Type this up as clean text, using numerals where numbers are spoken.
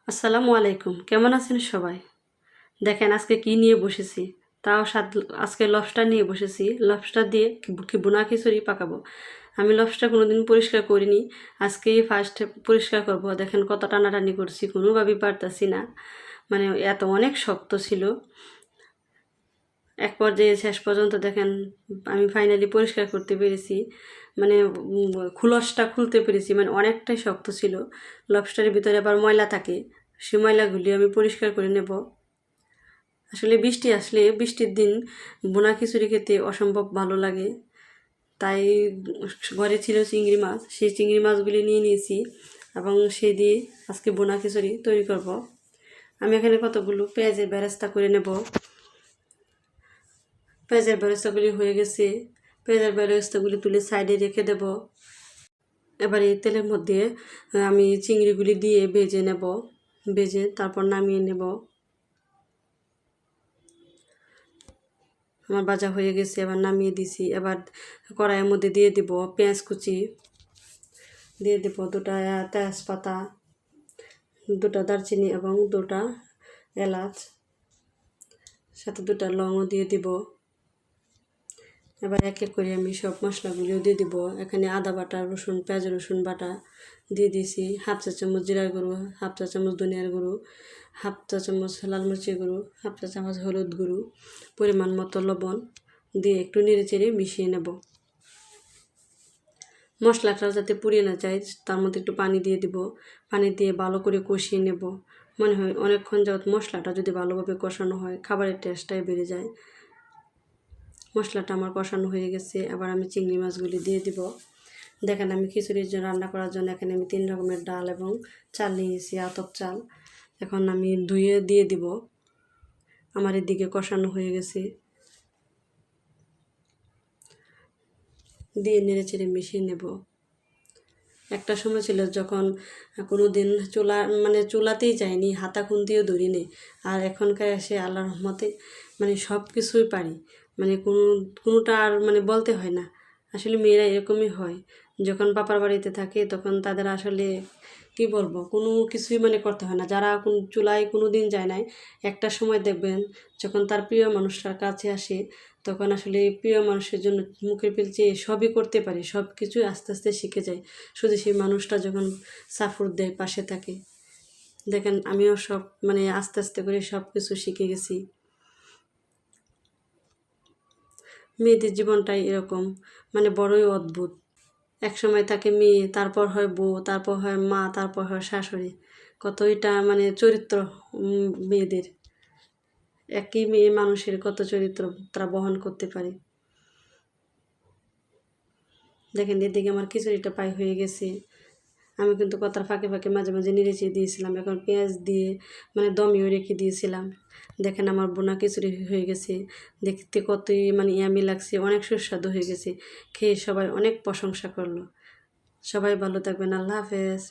আসসালামু আলাইকুম, কেমন আছেন সবাই? দেখেন আজকে কি নিয়ে বসেছি। তাও আজকে লবস্টার নিয়ে বসেছি। লবস্টার দিয়ে বোনা খিচুড়ি পাকাবো। আমি লবস্টার কোনোদিন পরিষ্কার করিনি, আজকেই ফার্স্ট পরিষ্কার করব। দেখেন কত টানাটানি করছি, কোনোভাবেই পারতাছি না। মানে এত অনেক শক্ত ছিল। এক পর্যায়ে শেষ পর্যন্ত দেখেন আমি ফাইনালি পরিষ্কার করতে পেরেছি। মানে খুলসটা খুলতে পেরেছি, মানে অনেকটাই শক্ত ছিল। লবস্টারের ভিতরে আবার ময়লা থাকে, সেই ময়লাগুলি আমি পরিষ্কার করে নেব। আসলে বৃষ্টি আসলে বৃষ্টির দিন বোনা খিচুড়ি খেতে অসম্ভব ভালো লাগে। তাই ঘরে ছিল চিংড়ি মাছ, সেই চিংড়ি মাছগুলি নিয়ে নিয়েছি এবং সেই দিয়ে আজকে বোনা খিচুড়ি তৈরি করব। আমি এখানে কতগুলো পেঁয়াজের বেরেস্তা করে নেব। পেঁয়াজের বেরেস্তাগুলি হয়ে গেছে, পেঁয়াজের বেরেস্তাগুলি তুলে সাইডে রেখে দেব। এবার এই তেলের মধ্যে আমি চিংড়িগুলি দিয়ে ভেজে নেব, ভেজে তারপর নামিয়ে নেব। আমার ভাজা হয়ে গেছে, এবার নামিয়ে দিছি। এবার কড়াইয়ের মধ্যে দিয়ে দিব পেঁয়াজ কুচি, দিয়ে দেব দুটা তেজপাতা, দুটা দারচিনি এবং দুটা এলাচ, সাথে দুটা লংও দিয়ে দিব। এবার এক এক করে আমি সব মশলাগুলিও দিয়ে দিব। এখানে আদা বাটা, রসুন, পেঁয়াজ রসুন বাটা দিয়ে দিয়েছি, হাফ চা চামচ জিরার গুঁড়ো, হাফ চা চামচ ধনিয়ার গুঁড়ো, হাফ চা চামচ লাল মরিচের গুঁড়ো, হাফ চা চামচ হলুদ গুঁড়ো, পরিমাণ মতো লবণ দিয়ে একটু নেড়ে চেড়ে মিশিয়ে নেব। মশলাটা যাতে পুড়িয়ে না যায় তার মধ্যে একটু পানি দিয়ে দিব। পানি দিয়ে ভালো করে কষিয়ে নেব। মনে হয় অনেকক্ষণ যাবত মশলাটা যদি ভালোভাবে কষানো হয় খাবারের টেস্টটাই বেড়ে যায়। মশলাটা আমার কষানো হয়ে গেছে, এবার আমি চিংড়ি মাছগুলি দিয়ে দিব। দেখেন আমি খিচুড়ির জন্য রান্না করার জন্য এখানে আমি 3 রকমের ডাল এবং চাল নিয়েছি, আতপ চাল। এখন আমি ধুয়ে দিয়ে দিব। আমার এদিকে কষানো হয়ে গেছে, দিয়ে নেড়ে চেড়ে মিশিয়ে নেব। একটা সময় ছিল যখন কোনো দিন চুলাতেই যায়নি, হাতা খুন্তিও ধরিনি। আর এখনকার এসে আল্লাহর রহমতে সব কিছুই পারি। কোনোটা আর বলতে হয় না। আসলে মেয়েরা এরকমই হয়, যখন বাবার বাড়িতে থাকে তখন তাদের আসলে কি বলবো, কোনো কিছুই করতে হয় না। যারা চুলায় কোনো দিন যায় নাই, একটা সময় দেখবেন যখন তার প্রিয় মানুষটার কাছে আসে তখন আসলে প্রিয় মানুষের জন্য মুখের পিলচে সবই করতে পারে, সব কিছুই আস্তে আস্তে শিখে যায়, শুধু সেই মানুষটা যখন সাপোর্ট দেয়, পাশে থাকে। দেখেন আমিও সব আস্তে আস্তে করে সব কিছু শিখে গেছি। মেয়েদের জীবনটাই এরকম, বড়ই অদ্ভুত। এক সময় থাকে মেয়ে, তারপর হয় বউ, তারপর হয় মা, তারপর হয় শাশুড়ি। কতইটা চরিত্র মেয়েদের। একই মেয়ে মানুষের কত চরিত্র তারা বহন করতে পারে। দেখেন এদিকে আমার খিচুড়িটা প্রায় হয়ে গেছে। আমি কিন্তু কথার ফাঁকে ফাঁকে মাঝে মাঝে নেড়েচেড়ে দিয়েছিলাম। এখন পেঁয়াজ দিয়ে দমিও রেখে দিয়েছিলাম। দেখেন আমার বোনা খিচুড়ি হয়ে গেছে। দেখতে কতই ইয়ামি লাগছে, অনেক সুস্বাদু হয়ে গেছে। খেয়ে সবাই অনেক প্রশংসা করলো। সবাই ভালো থাকবেন, আল্লাহ হাফেজ।